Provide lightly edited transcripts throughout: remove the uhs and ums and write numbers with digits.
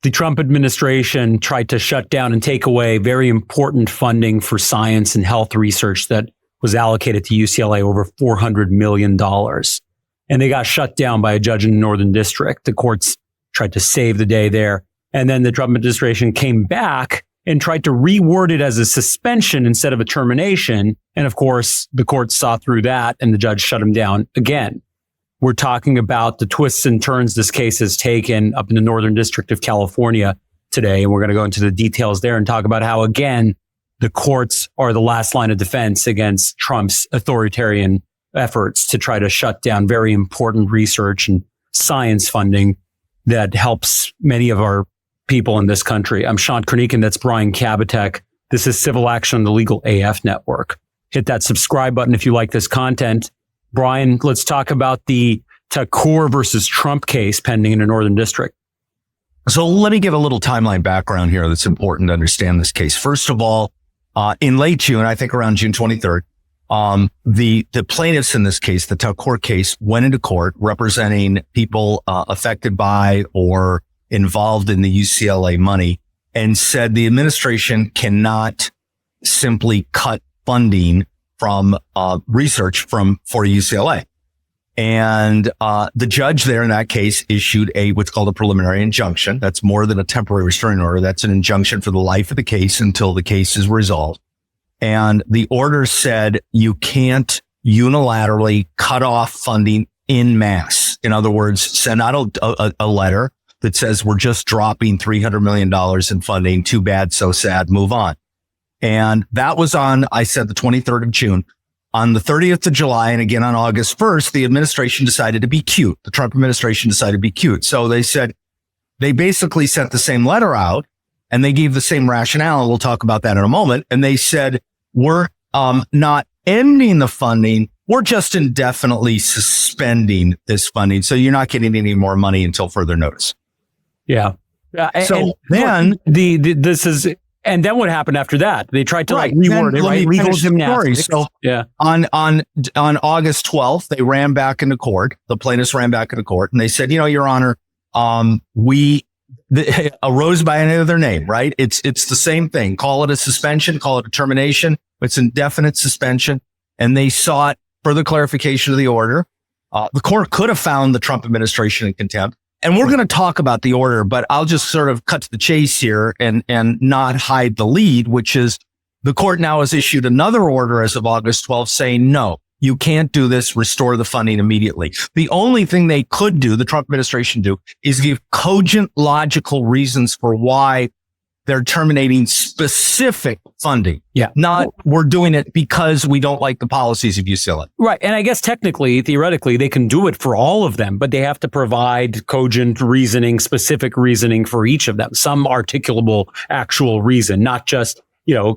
the Trump administration tried to shut down and take away very important funding for science and health research that was allocated to UCLA, over $400 million. And they got shut down by a judge in the Northern District. The courts tried to save the day there. And then the Trump administration came back and tried to reword it as a suspension instead of a termination. And of course, the court saw through that and the judge shut him down again. We're talking about the twists and turns this case has taken up in the Northern District of California today. And we're going to go into the details there and talk about how, again, the courts are the last line of defense against Trump's authoritarian efforts to try to shut down very important research and science funding that helps many of our people in this country. I'm Shant Karnikian. That's Brian Kabateck. This is Civil Action on the Legal AF Network. Hit that subscribe button if you like this content. Brian, let's talk about the Thakur versus Trump case pending in the Northern District. So let me give a little timeline background here that's important to understand this case. First of all, in late June, I think around June 23rd, the plaintiffs in this case, the Thakur case, went into court representing people affected by or involved in the UCLA money and said the administration cannot simply cut funding from research for UCLA. And the judge there in that case issued what's called a preliminary injunction. That's more than a temporary restraining order. That's an injunction for the life of the case until the case is resolved. And the order said you can't unilaterally cut off funding en masse. In other words, send out a letter that says we're just dropping $300 million in funding. Too bad, so sad, move on. And that was on, I said, the 23rd of June. On the 30th of July, and again on August 1st, the administration decided to be cute. The Trump administration decided to be cute. So they basically sent the same letter out and they gave the same rationale. And we'll talk about that in a moment. And they said, we're not ending the funding. We're just indefinitely suspending this funding. So you're not getting any more money until further notice. Yeah. So then and then what happened after that? They tried to reword it, right? Legal gymnastics. So on August 12th, they ran back into court. The plaintiffs ran back into court and they said, Your Honor, arose by any other name, right? It's the same thing. Call it a suspension, call it a termination. It's indefinite suspension. And they sought further clarification of the order. The court could have found the Trump administration in contempt. And we're going to talk about the order, but I'll just sort of cut to the chase here and not hide the lead, which is the court now has issued another order as of August 12th saying, no, you can't do this, restore the funding immediately. The only thing they could do, the Trump administration do, is give cogent, logical reasons for why they're terminating specific funding. Yeah. Not we're doing it because we don't like the policies of UCLA. Right. And I guess technically, theoretically, they can do it for all of them, but they have to provide cogent reasoning, specific reasoning for each of them, some articulable actual reason, not just,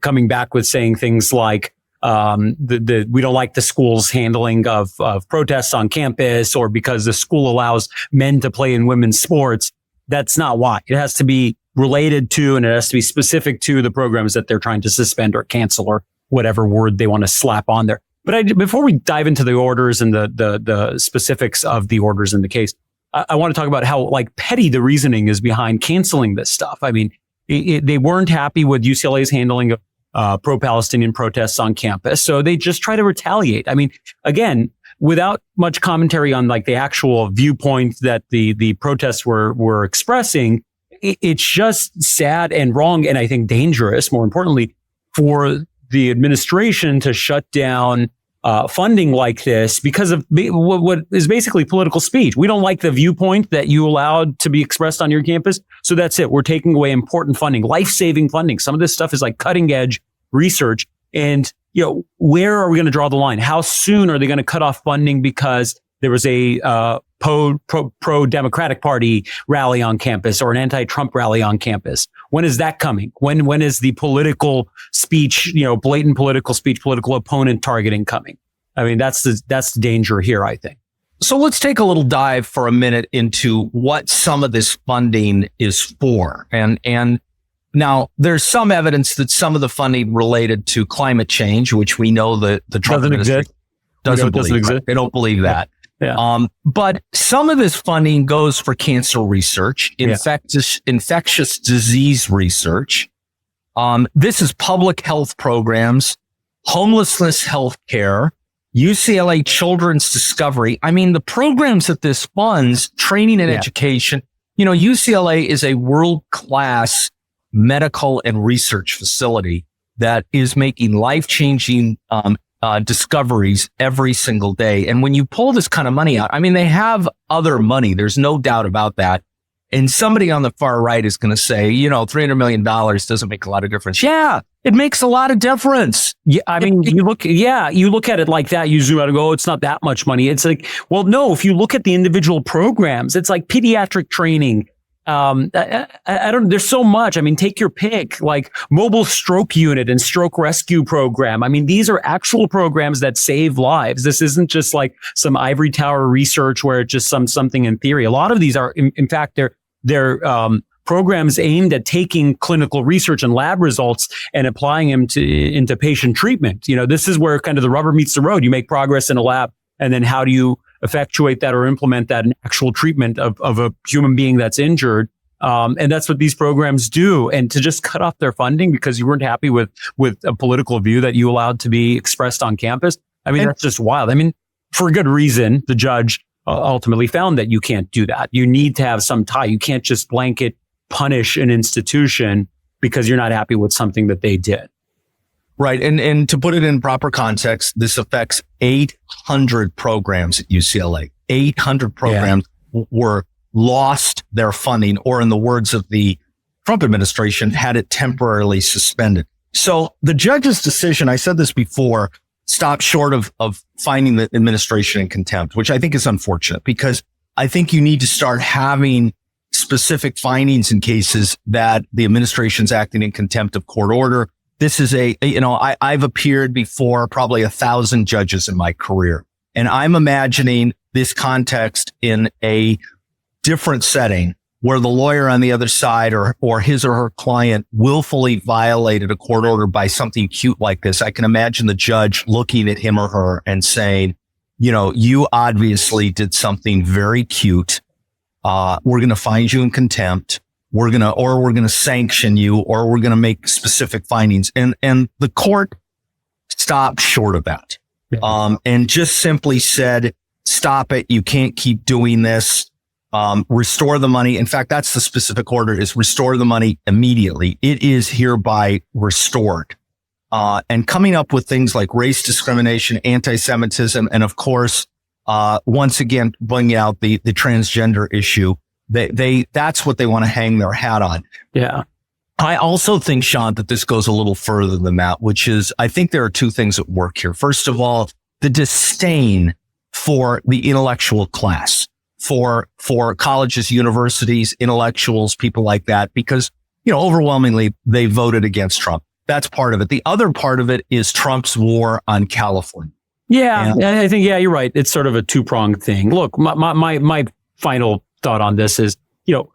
coming back with saying things like, we don't like the school's handling of protests on campus or because the school allows men to play in women's sports. That's not why. It has to be related to, and it has to be specific to the programs that they're trying to suspend or cancel or whatever word they want to slap on there. But before we dive into the orders and the specifics of the orders in the case, I want to talk about how petty the reasoning is behind canceling this stuff. I mean, they weren't happy with UCLA's handling of pro-Palestinian protests on campus, so they just try to retaliate. I mean, again, without much commentary on the actual viewpoint that the protests were expressing, it's just sad and wrong, and I think dangerous, more importantly, for the administration to shut down funding like this because of what is basically political speech. We don't like the viewpoint that you allowed to be expressed on your campus, so that's it. We're taking away important funding, life-saving funding. Some of this stuff is cutting-edge research, and where are we going to draw the line? How soon are they going to cut off funding because there was a pro-Democratic Party rally on campus or an anti-Trump rally on campus? When is that coming? When is the political speech, blatant political speech, political opponent targeting coming? I mean, that's the danger here, I think. So let's take a little dive for a minute into what some of this funding is for. And now there's some evidence that some of the funding related to climate change, which we know that the Trump administration doesn't believe. They don't believe that. Yeah. But some of this funding goes for cancer research, infectious disease research. This is public health programs, homelessness health care, UCLA Children's Discovery. I mean, the programs that this funds, training and education, UCLA is a world-class medical and research facility that is making life-changing discoveries every single day. And when you pull this kind of money out, I mean, they have other money. There's no doubt about that. And somebody on the far right is going to say, $300 million doesn't make a lot of difference. Yeah, it makes a lot of difference. Yeah, I mean, you look at it like that, you zoom out and go, oh, it's not that much money. It's like, well, no, if you look at the individual programs, it's like pediatric training. There's so much. I mean, take your pick, like mobile stroke unit and stroke rescue program. I mean, these are actual programs that save lives. This isn't just like some ivory tower research where it's just something in theory. A lot of these are, in fact, they're programs aimed at taking clinical research and lab results and applying them into patient treatment. This is where kind of the rubber meets the road. You make progress in a lab, and then how do you effectuate that or implement that in actual treatment of a human being that's injured? And that's what these programs do. And to just cut off their funding because you weren't happy with a political view that you allowed to be expressed on campus. I mean, that's just wild. I mean, for a good reason, the judge ultimately found that you can't do that. You need to have some tie. You can't just blanket punish an institution because you're not happy with something that they did. Right. And to put it in proper context, this affects 800 programs at UCLA. 800 programs were lost their funding, or in the words of the Trump administration, had it temporarily suspended. So the judge's decision, I said this before, stopped short of finding the administration in contempt, which I think is unfortunate because I think you need to start having specific findings in cases that the administration's acting in contempt of court order. This is I've appeared before probably 1,000 judges in my career, and I'm imagining this context in a different setting where the lawyer on the other side or his or her client willfully violated a court order by something cute like this. I can imagine the judge looking at him or her and saying, you obviously did something very cute. We're going to find you in contempt. We're going to sanction you, or we're going to make specific findings. And the court stopped short of that. And just simply said, stop it. You can't keep doing this. Restore the money. In fact, that's the specific order, is restore the money immediately. It is hereby restored. And coming up with things like race discrimination, anti-Semitism, and of course, once again, bringing out the transgender issue. That's what they want to hang their hat on. Yeah. I also think, Shant, that this goes a little further than that, which is, I think there are two things at work here. First of all, the disdain for the intellectual class, for colleges, universities, intellectuals, people like that, because, overwhelmingly they voted against Trump. That's part of it. The other part of it is Trump's war on California. Yeah. I think, you're right. It's sort of a two-pronged thing. Look, my final thought on this is,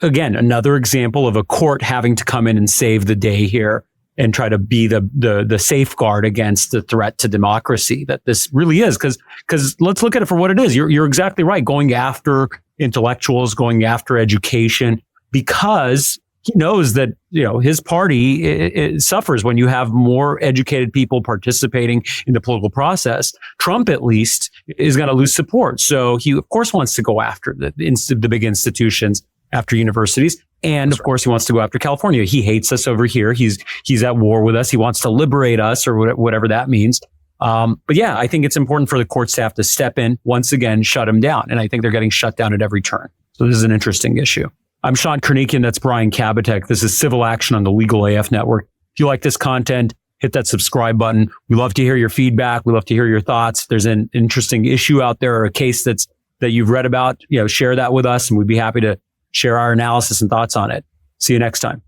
again, another example of a court having to come in and save the day here and try to be the safeguard against the threat to democracy that this really is. Because let's look at it for what it is. You're exactly right. Going after intellectuals, going after education, because he knows that, his party it suffers when you have more educated people participating in the political process. Trump, at least, is going to lose support. So he, of course, wants to go after the big institutions, after universities. And of course, he wants to go after California. He hates us over here. He's at war with us. He wants to liberate us, or whatever that means. But yeah, I think it's important for the courts to have to step in, once again, shut him down. And I think they're getting shut down at every turn. So this is an interesting issue. I'm Shant Karnikian. That's Brian Kabateck. This is Civil Action on the Legal AF Network. If you like this content, hit that subscribe button. We love to hear your feedback. We love to hear your thoughts. If there's an interesting issue out there or a case that you've read about, share that with us, and we'd be happy to share our analysis and thoughts on it. See you next time.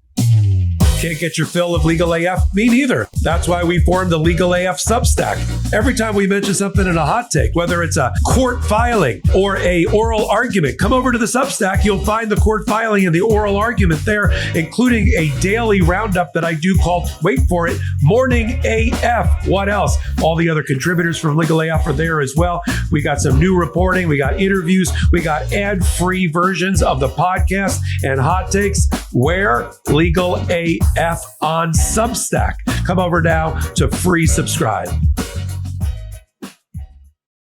Can't get your fill of Legal AF? Me neither. That's why we formed the Legal AF Substack. Every time we mention something in a hot take, whether it's a court filing or a oral argument, come over to the Substack. You'll find the court filing and the oral argument there, including a daily roundup that I do called, wait for it, Morning AF. What else? All the other contributors from Legal AF are there as well. We got some new reporting. We got interviews. We got ad-free versions of the podcast and hot takes. Where? Legal AF on Substack. Come over now to free subscribe.